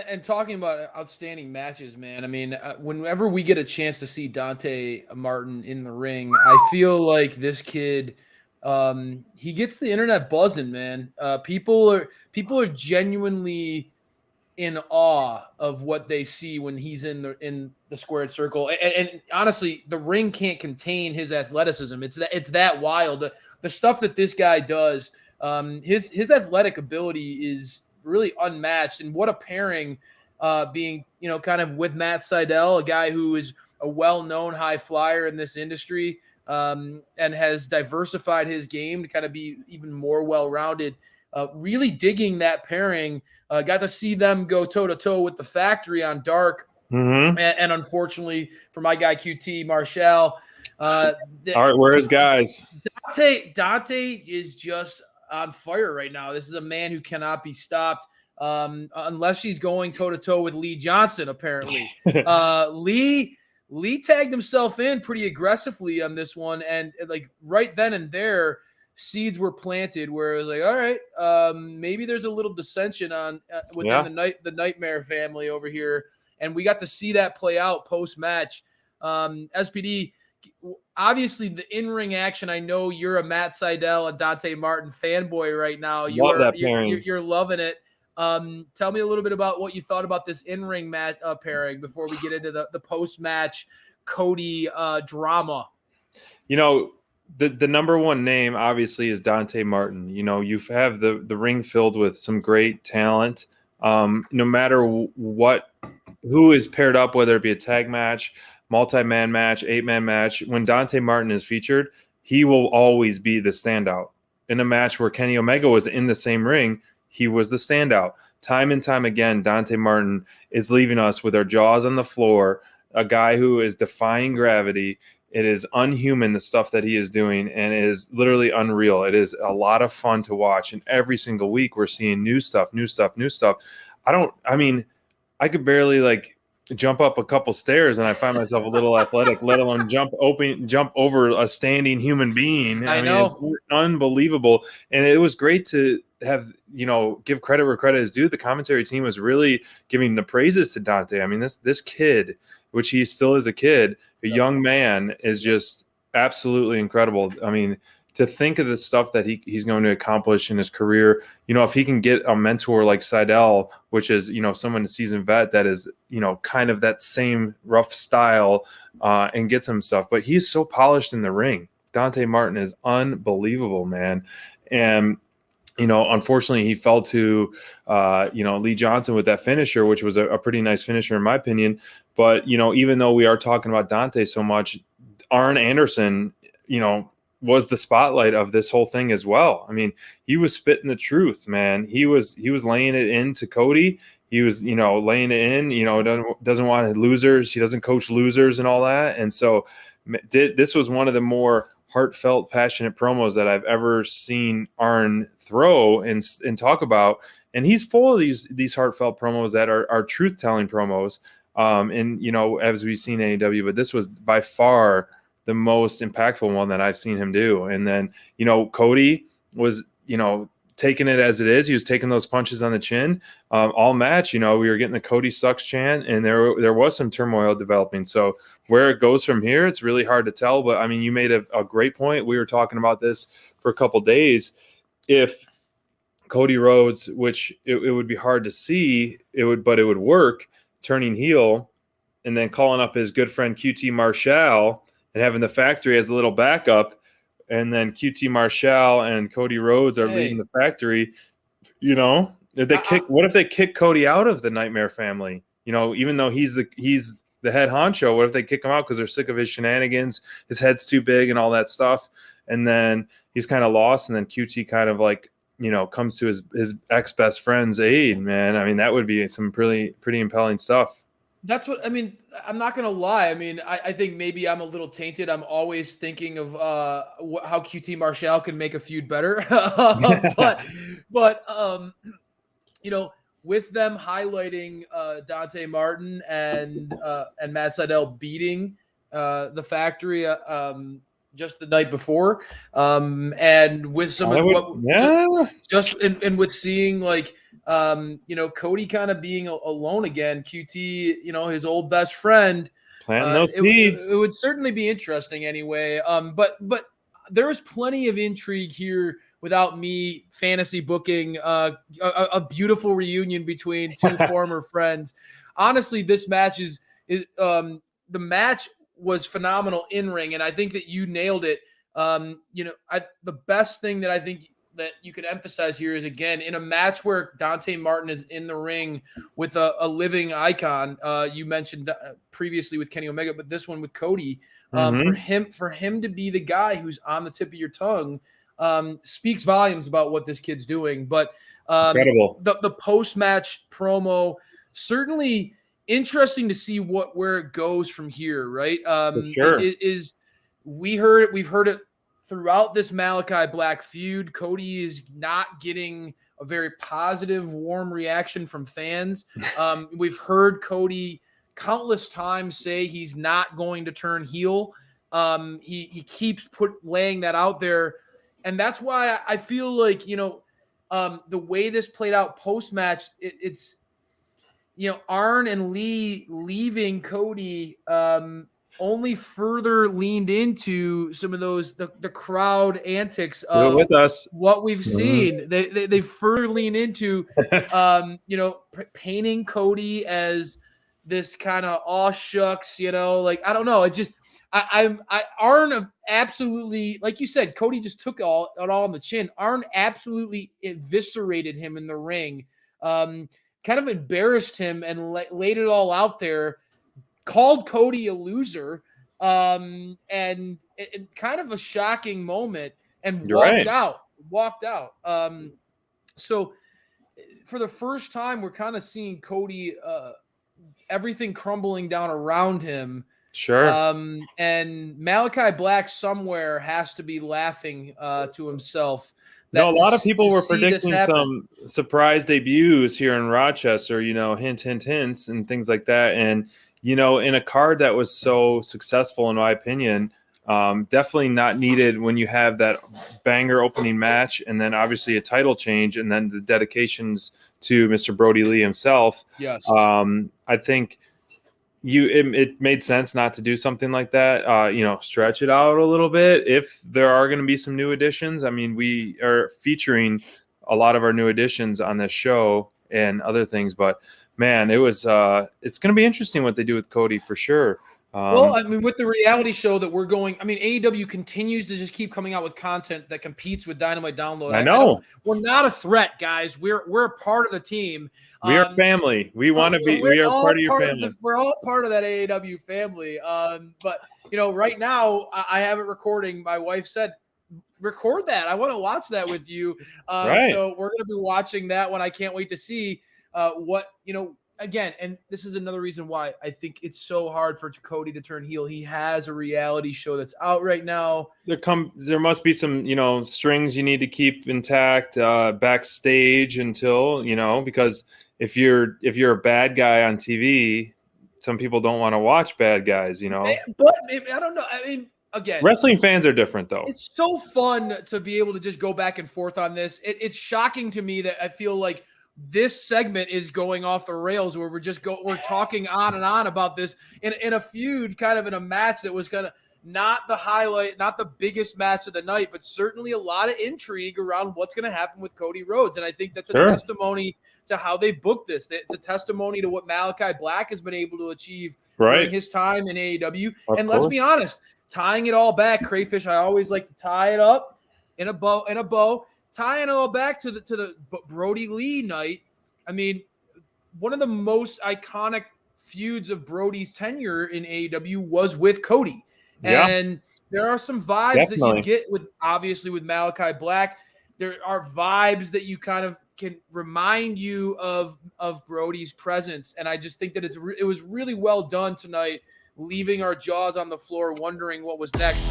and talking about outstanding matches, man. I mean, whenever we get a chance to see Dante Martin in the ring, I feel like this kid, he gets the internet buzzing, man. People are genuinely in awe of what they see when he's in the squared circle. And honestly, the ring can't contain his athleticism. It's that wild. The stuff that this guy does, his athletic ability is really unmatched. And what a pairing, being kind of with Matt Sydal, a guy who is a well-known high flyer in this industry, and has diversified his game to kind of be even more well-rounded. Really digging that pairing. Got to see them go toe-to-toe with the Factory on Dark. And unfortunately for my guy QT Marshall, all right, where is guys? Dante is just on fire right now. This is a man who cannot be stopped, unless she's going toe-to-toe with Lee Johnson, apparently. Lee tagged himself in pretty aggressively on this one, and like right then and there, seeds were planted where it was like, all right, maybe there's a little dissension on within the Nightmare family over here, and we got to see that play out post-match. SPD, obviously the in-ring action. I know you're a Matt Sydal and Dante Martin fanboy right now. You're loving it. Tell me a little bit about what you thought about this in-ring match pairing before we get into the post-match Cody drama. The number one name obviously is Dante Martin. You have the ring filled with some great talent. No matter who is paired up, whether it be a tag match, multi-man match, 8-man match, when Dante Martin is featured, he will always be the standout. In a match where Kenny Omega was in the same ring, he was the standout. Time and time again, Dante Martin is leaving us with our jaws on the floor, a guy who is defying gravity. It is unhuman, the stuff that he is doing, and it is literally unreal. It is a lot of fun to watch, and every single week we're seeing new stuff. I could barely jump up a couple stairs, and I find myself a little athletic, let alone jump over a standing human being. I know. It's unbelievable, and it was great to have, give credit where credit is due. The commentary team was really giving the praises to Dante. I mean, this kid, which he still is a kid, a young man, is just absolutely incredible. I mean, to think of the stuff that he's going to accomplish in his career, if he can get a mentor like Sydal, which is, someone, a seasoned vet that is, kind of that same rough style, and get some stuff. But he's so polished in the ring. Dante Martin is unbelievable, man. And, unfortunately he fell to, Lee Johnson with that finisher, which was a pretty nice finisher in my opinion. But, even though we are talking about Dante so much, Arn Anderson, was the spotlight of this whole thing as well. I mean, he was spitting the truth, man. He was laying it into Cody. He was, laying it in, doesn't want losers. He doesn't coach losers and all that. And so this was one of the more heartfelt, passionate promos that I've ever seen Arn throw and talk about. And he's full of these heartfelt promos that are truth-telling promos. And, as we've seen AEW, but this was by far the most impactful one that I've seen him do. And then, Cody was, taking it as it is. He was taking those punches on the chin all match. We were getting the Cody sucks chant, and there was some turmoil developing. So where it goes from here, it's really hard to tell. But I mean, you made a great point. We were talking about this for a couple days. If Cody Rhodes, which it would be hard to see, but it would work, turning heel and then calling up his good friend QT Marshall and having the Factory as a little backup, and then QT Marshall and Cody Rhodes are leading the Factory. What if they kick Cody out of the Nightmare family? Even though he's the head honcho, what if they kick him out because they're sick of his shenanigans? His head's too big and all that stuff. And then he's kind of lost, and then QT kind of comes to his ex-best friend's aid, man. I mean, that would be some pretty impelling stuff. That's what I mean. I'm not gonna lie. I mean, I think maybe I'm a little tainted. I'm always thinking of how QT Marshall can make a feud better. but with them highlighting Dante Martin and Matt Sydal beating the Factory just the night before, and with some with seeing Cody kind of being alone again, QT, his old best friend. Planting those seeds. It would certainly be interesting anyway. But there is plenty of intrigue here without me fantasy booking a beautiful reunion between two former friends. Honestly, this match is the match was phenomenal in ring, and I think that you nailed it. The best thing that I think that you could emphasize here is, again, in a match where Dante Martin is in the ring with a living icon. You mentioned previously with Kenny Omega, but this one with Cody. For him to be the guy who's on the tip of your tongue speaks volumes about what this kid's doing. But incredible. The post-match promo, certainly interesting to see where it goes from here, right? For sure. We've heard it throughout this Malachi Black feud. Cody is not getting a very positive, warm reaction from fans. We've heard Cody countless times say he's not going to turn heel. He keeps laying that out there. And that's why I feel like, the way this played out post-match, it's Arn and Lee leaving Cody only further leaned into some of those the crowd antics of with us. What we've seen. They further lean into painting Cody as this kind of aw shucks, I don't know. It just Arn absolutely, like you said, Cody just took it all on the chin. Arn absolutely eviscerated him in the ring. Kind of embarrassed him and laid it all out there. Called Cody a loser, and kind of a shocking moment, and walked out. So for the first time, we're kind of seeing Cody, everything crumbling down around him. Sure. And Malachi Black somewhere has to be laughing to himself. A lot of people were predicting some surprise debuts here in Rochester, hints, and things like that. And in a card that was so successful, in my opinion, definitely not needed when you have that banger opening match and then obviously a title change and then the dedications to Mr. Brody Lee himself. Yes. I think it made sense not to do something like that, stretch it out a little bit if there are going to be some new additions. I mean, we are featuring a lot of our new additions on this show and other things, but man, it's going to be interesting what they do with Cody for sure. With the reality show that we're going, AEW continues to just keep coming out with content that competes with Dynamite Download. I know. We're not a threat, guys. We're a part of the team. We are family. We want to be. We are part of your family. We're all part of that AEW family. But right now I have it recording. My wife said, "Record that. I want to watch that with you." Right. So we're going to be watching that one. I can't wait to see what again, and this is another reason why I think it's so hard for Cody to turn heel. He has a reality show that's out right now. There must be some, strings you need to keep intact backstage until, because if you're a bad guy on TV, some people don't want to watch bad guys, But I don't know. Again, wrestling fans are different, though. It's so fun to be able to just go back and forth on this. It's shocking to me that I feel like this segment is going off the rails where we're talking on and on about this in a feud, kind of in a match that was kind of not the highlight, not the biggest match of the night, but certainly a lot of intrigue around what's going to happen with Cody Rhodes. And I think that's a testimony to how they booked this. It's a testimony to what Malachi Black has been able to achieve during his time in AEW. Let's be honest, tying it all back, Crayfish, I always like to tie it up in a bow. Tying it all back to the Brody Lee night. One of the most iconic feuds of Brody's tenure in AEW was with Cody. Yeah. And there are some vibes that you get with Malachi Black. There are vibes that you kind of can remind you of Brody's presence. And I just think that it was really well done tonight, leaving our jaws on the floor wondering what was next.